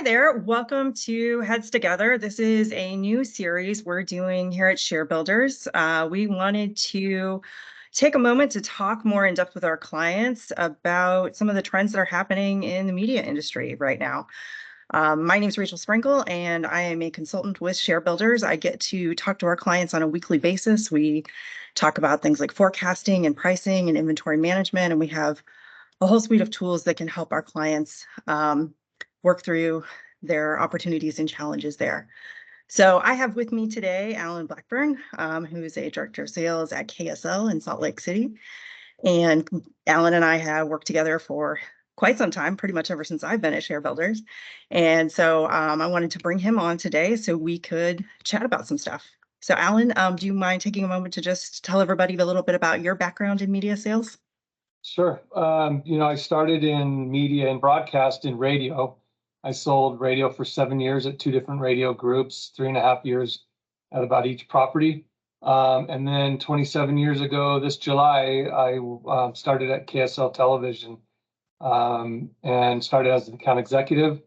there. Welcome to Heads Together. This is a new series we're doing here at ShareBuilders. We wanted to take a moment to talk more in depth with our clients about some of the trends that are happening in the media industry right now. My name is Rachel Sprenkle, and I am a consultant with ShareBuilders. I get to talk to our clients on a weekly basis. We talk about things like forecasting and pricing and inventory management, and we have a whole suite of tools that can help our clients work through their opportunities and challenges there. So I have with me today Alan Blackburn, who is a director of sales at KSL in Salt Lake City. And Alan and I have worked together for quite some time, pretty much ever since I've been at ShareBuilders. And so I wanted to bring him on today so we could chat about some stuff. So Alan, do you mind taking a moment to just tell everybody a little bit about your background in media sales? Sure. I started in media and broadcast in radio. I sold radio for 7 years at 2 different radio groups, 3.5 years at about each property. And then 27 years ago, this July, I started at KSL Television and started as an account executive,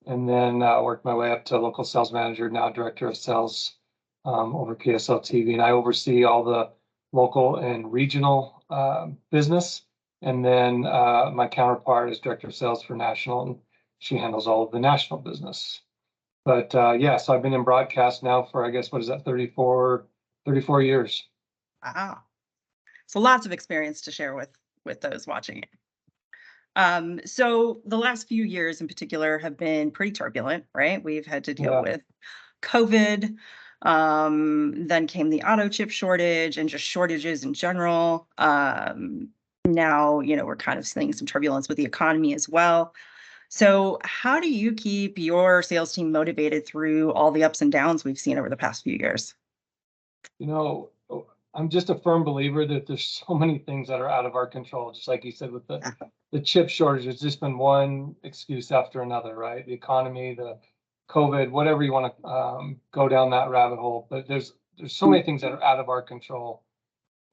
and then worked my way up to local sales manager, now director of sales over KSL TV. And I oversee all the local and regional business. And then my counterpart is director of sales for national, and she handles all of the national business. But so I've been in broadcast now for, I guess, what is that, 34 years. Wow. So lots of experience to share with those watching it. So the last few years in particular have been pretty turbulent, right? We've had to deal with COVID. Then came the auto chip shortage and just shortages in general. Now, we're kind of seeing some turbulence with the economy as well. So how do you keep your sales team motivated through all the ups and downs we've seen over the past few years? I'm just a firm believer that there's so many things that are out of our control. Just like you said, with the chip shortage, it's just been one excuse after another, right? The economy, the COVID, whatever you want to go down that rabbit hole. But there's so many things that are out of our control.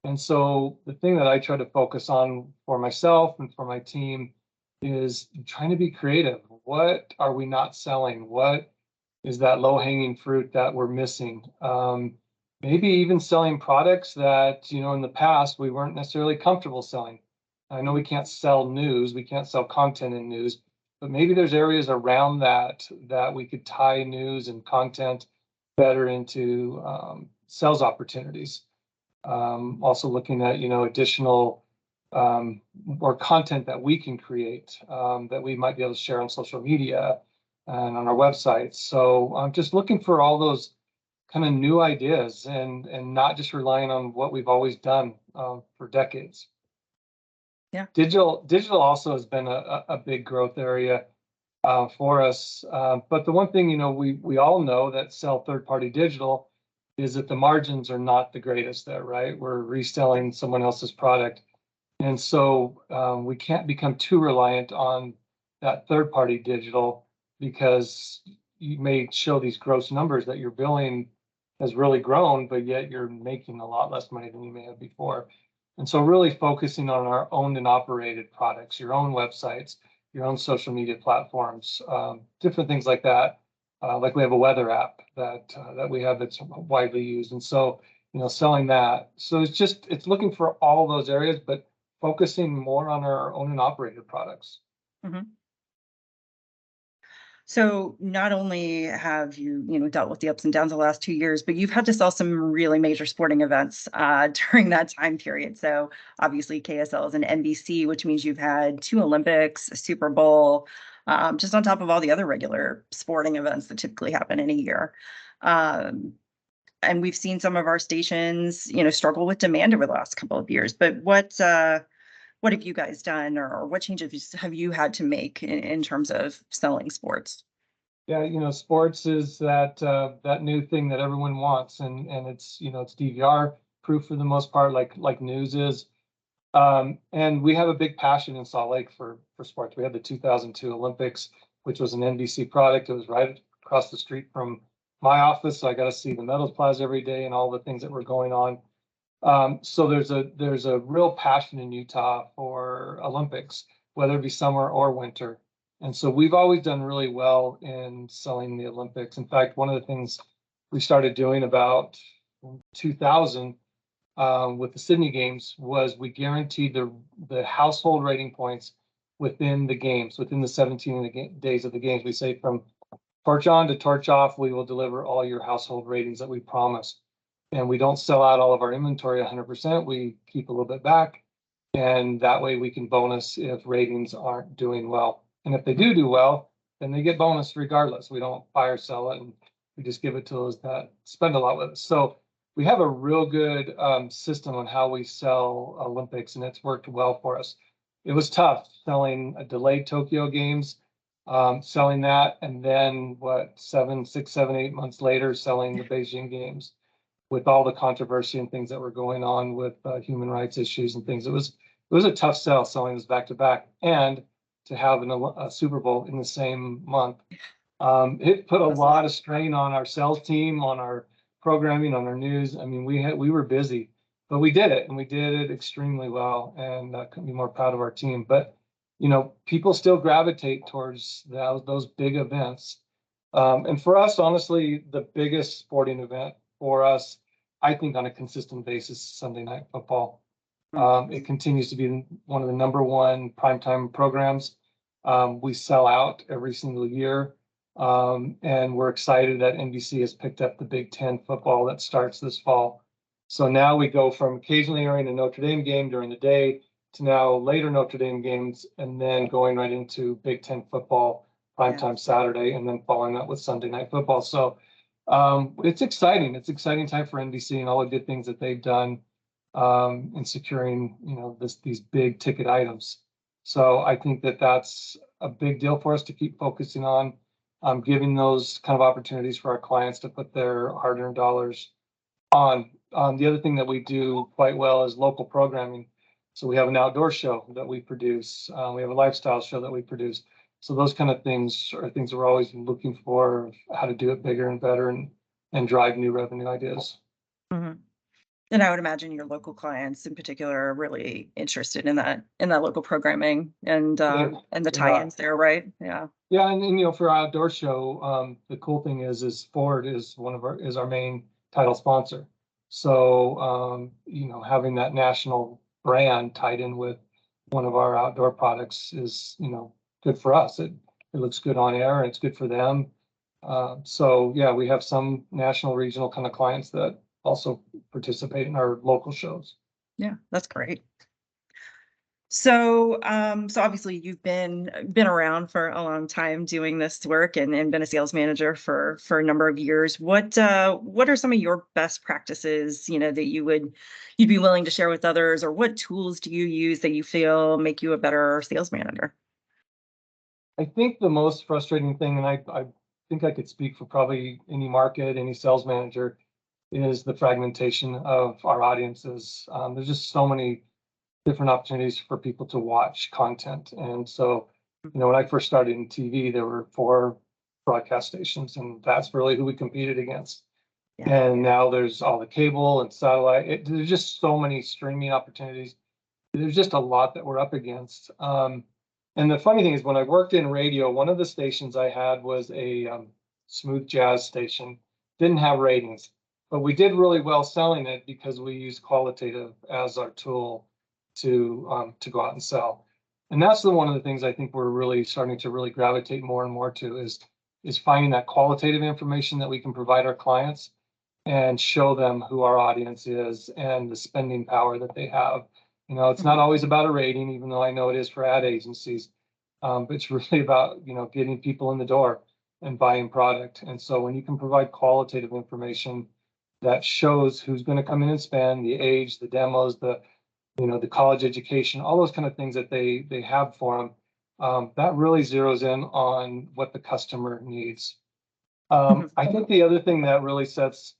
And so the thing that I try to focus on for myself and for my team is trying to be creative. What are we not selling? What is that low-hanging fruit that we're missing? Maybe even selling products that, in the past we weren't necessarily comfortable selling. I know we can't sell news, we can't sell content in news, but maybe there's areas around that we could tie news and content better into sales opportunities. Also looking at, additional or content that we can create that we might be able to share on social media and on our websites. So I'm just looking for all those kind of new ideas and not just relying on what we've always done for decades. Yeah. Digital also has been a big growth area for us. But the one thing, we all know that sell third-party digital is that the margins are not the greatest there, right? We're reselling someone else's product. And so we can't become too reliant on that third-party digital, because you may show these gross numbers that your billing has really grown, but yet you're making a lot less money than you may have before. And so really focusing on our owned and operated products, your own websites, your own social media platforms, different things like that. Like we have a weather app that we have that's widely used. And so, selling that. So it's looking for all those areas, but focusing more on our own and operated products. Mm-hmm. So not only have you, dealt with the ups and downs of the last 2 years, but you've had to sell some really major sporting events during that time period. So obviously KSL is an NBC, which means you've had 2 Olympics, a Super Bowl, just on top of all the other regular sporting events that typically happen in a year. And we've seen some of our stations, struggle with demand over the last couple of years. But what have you guys done, or what changes have you had to make in terms of selling sports? Yeah, sports is that new thing that everyone wants, and it's it's DVR proof for the most part, like news is. And we have a big passion in Salt Lake for sports. We had the 2002 Olympics, which was an NBC product. It was right across the street from my office, so I got to see the Medals Plaza every day and all the things that were going on. So there's a real passion in Utah for Olympics, whether it be summer or winter. And so we've always done really well in selling the Olympics. In fact, one of the things we started doing about 2000 with the Sydney Games was we guaranteed the household rating points within the games, within the 17 days of the games. We say from torch on to torch off, we will deliver all your household ratings that we promise. And we don't sell out all of our inventory 100%. We keep a little bit back. And that way we can bonus if ratings aren't doing well. And if they do well, then they get bonus regardless. We don't buy or sell it, and we just give it to those that spend a lot with us. So we have a real good system on how we sell Olympics, and it's worked well for us. It was tough selling a delayed Tokyo Games, selling that, and then 6, 7, 8 months later, selling the Beijing Games with all the controversy and things that were going on with human rights issues and things. It was a tough sell selling this back to back, and to have a Super Bowl in the same month. It put a lot of strain on our sales team, on our programming, on our news. I mean, we were busy, but we did it, and we did it extremely well, and couldn't be more proud of our team. But people still gravitate towards those big events. And for us, honestly, the biggest sporting event for us, I think, on a consistent basis, is Sunday Night Football. It continues to be one of the #1 primetime programs. We sell out every single year. And we're excited that NBC has picked up the Big Ten football that starts this fall. So now we go from occasionally airing a Notre Dame game during the day to now later Notre Dame games, and then going right into Big Ten football primetime Saturday, and then following that with Sunday Night Football. So it's exciting. It's exciting time for NBC and all the good things that they've done in securing, these big ticket items. So I think that that's a big deal for us to keep focusing on, giving those kind of opportunities for our clients to put their hard-earned dollars on. The other thing that we do quite well is local programming. So we have an outdoor show that we produce. We have a lifestyle show that we produce. So those kind of things are things that we're always looking for, how to do it bigger and better, and drive new revenue ideas. Mhm. And I would imagine your local clients in particular are really interested in that local programming and the Yeah. tie-ins there, right? Yeah. Yeah, and for our outdoor show, the cool thing is Ford is our main title sponsor. So having that national brand tied in with one of our outdoor products is good for us. It looks good on air, and it's good for them. So yeah, we have some national, regional kind of clients that also participate in our local shows. Yeah, that's great. So, so obviously you've been around for a long time doing this work, and been a sales manager for a number of years. What are some of your best practices, that you'd be willing to share with others, or what tools do you use that you feel make you a better sales manager? I think the most frustrating thing, and I think I could speak for probably any market, any sales manager, is the fragmentation of our audiences. There's just so many different opportunities for people to watch content. And so, when I first started in TV, there were 4 broadcast stations, and that's really who we competed against. Yeah. And now there's all the cable and satellite. There's just so many streaming opportunities. There's just a lot that we're up against. And the funny thing is, when I worked in radio, one of the stations I had was a smooth jazz station. Didn't have ratings, but we did really well selling it because we used qualitative as our tool to go out and sell. And that's one of the things I think we're really starting to really gravitate more and more to is finding that qualitative information that we can provide our clients and show them who our audience is and the spending power that they have. It's not always about a rating, even though I know it is for ad agencies, but it's really about, getting people in the door and buying product. And so when you can provide qualitative information that shows who's going to come in and spend, the age, the demos, the college education, all those kind of things that they have for them, that really zeroes in on what the customer needs. I think the other thing that really sets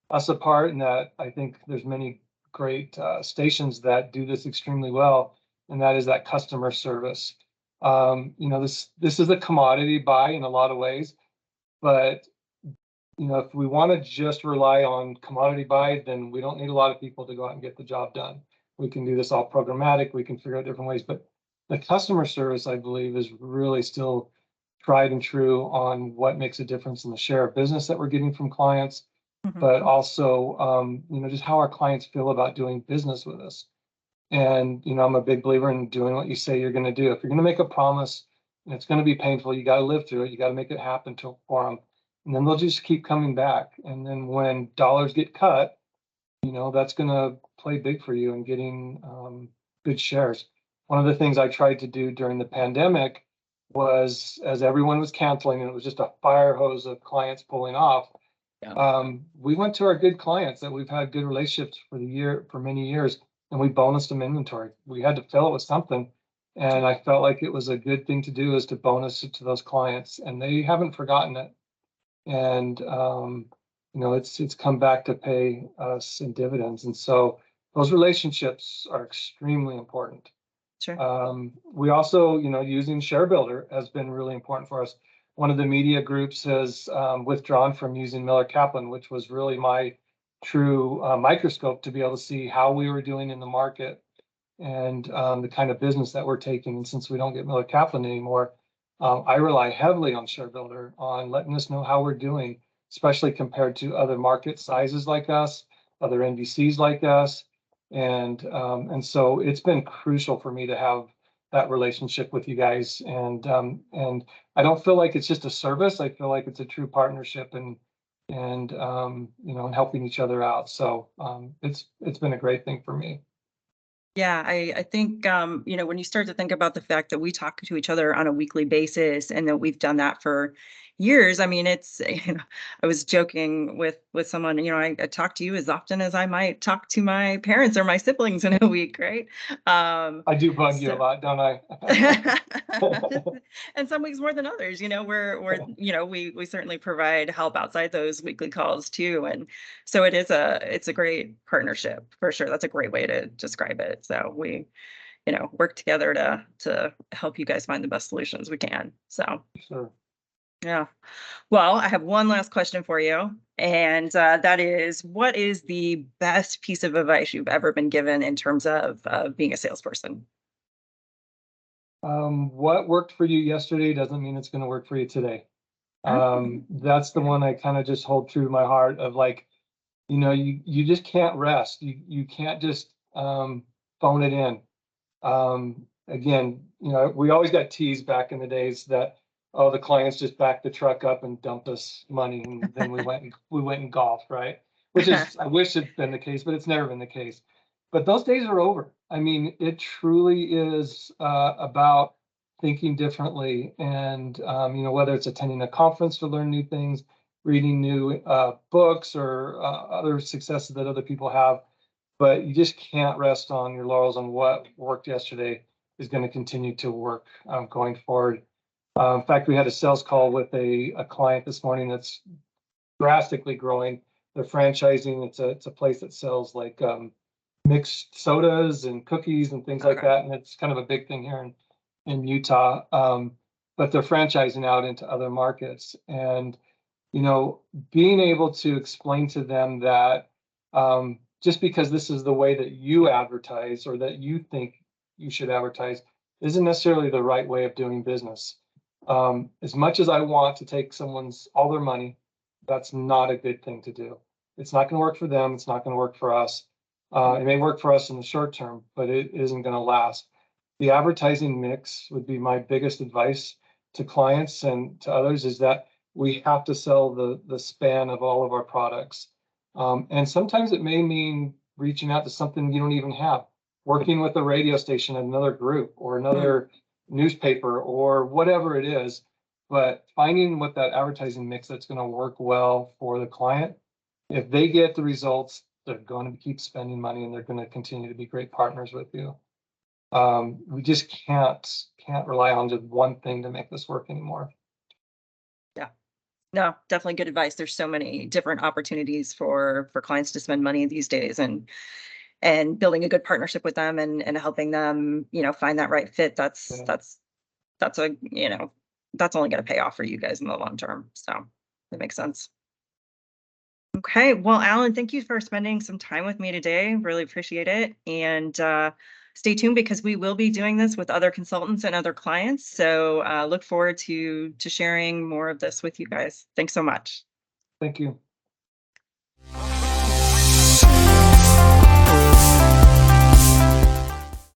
us apart, and that I think there's many great stations that do this extremely well, and that is that customer service. This is a commodity buy in a lot of ways, but if we want to just rely on commodity buy, then we don't need a lot of people to go out and get the job done. We can do this all programmatic. We can figure out different ways, but the customer service, I believe, is really still tried and true on what makes a difference in the share of business that we're getting from clients, Mhm. but also, just how our clients feel about doing business with us. And, I'm a big believer in doing what you say you're going to do. If you're going to make a promise and it's going to be painful, you got to live through it. You got to make it happen for them. And then they'll just keep coming back. And then when dollars get cut, that's going to play big for you and getting good shares. One of the things I tried to do during the pandemic was, as everyone was canceling and it was just a fire hose of clients pulling off, Yeah. we went to our good clients that we've had good relationships for many years, and we bonused them inventory. We had to fill it with something. And I felt like it was a good thing to do, is to bonus it to those clients, and they haven't forgotten it. And it's come back to pay us in dividends. And so those relationships are extremely important. Sure. We also, using ShareBuilder has been really important for us. One of the media groups has withdrawn from using Miller Kaplan, which was really my true microscope to be able to see how we were doing in the market and the kind of business that we're taking. And since we don't get Miller Kaplan anymore, I rely heavily on ShareBuilder on letting us know how we're doing, especially compared to other market sizes like us, other NBCs like us. And so it's been crucial for me to have that relationship with you guys. And I don't feel like it's just a service. I feel like it's a true partnership and helping each other out. So it's been a great thing for me. Yeah, I think, when you start to think about the fact that we talk to each other on a weekly basis and that we've done that for years, I mean, it's, I was joking with someone, I talk to you as often as I might talk to my parents or my siblings in a week, right? I do bug you a So lot, don't I? and some weeks more than others, we certainly provide help outside those weekly calls too. And so it's a great partnership for sure. That's a great way to describe it. So we, work together to help you guys find the best solutions we can. So Sure. yeah. Well, I have one last question for you. And that is, what is the best piece of advice you've ever been given in terms of being a salesperson? What worked for you yesterday doesn't mean it's going to work for you today. Mm, That's the yeah. one I kind of just hold true to my heart of, like, you just can't rest. You can't just phone it in. Again, we always got teased back in the days that, oh, the clients just backed the truck up and dumped us money, and then we went and golfed, right? Which is, I wish it'd been the case, but it's never been the case. But those days are over. I mean, it truly is about thinking differently, and whether it's attending a conference to learn new things, reading new books, or other successes that other people have. But you just can't rest on your laurels on what worked yesterday is going to continue to work going forward. In fact, we had a sales call with a client this morning that's drastically growing. They're franchising. It's a place that sells, like, mixed sodas and cookies and things like Okay. that, and it's kind of a big thing here in Utah. But they're franchising out into other markets, and being able to explain to them that just because this is the way that you advertise or that you think you should advertise isn't necessarily the right way of doing business. As much as I want to take someone's all their money, that's not a good thing to do. It's not going to work for them. It's not going to work for us. It may work for us in the short term, but it isn't going to last. The advertising mix would be my biggest advice to clients and to others, is that we have to sell the span of all of our products. And sometimes it may mean reaching out to something you don't even have, working with a radio station, another group, or Mm, another newspaper, or whatever it is. But finding what that advertising mix that's going to work well for the client. If they get the results, they're going to keep spending money, and they're going to continue to be great partners with you. We just can't rely on just one thing to make this work anymore. yeah. No, definitely good advice. There's so many different opportunities for clients to spend money these days, and building a good partnership with them and helping them, find that right fit. That's Yeah. that's that's a, that's only going to pay off for you guys in the long term. So that makes sense. Okay. Well, Alan, thank you for spending some time with me today. Really appreciate it. And stay tuned because we will be doing this with other consultants and other clients. So look forward to sharing more of this with you guys. Thanks so much. Thank you.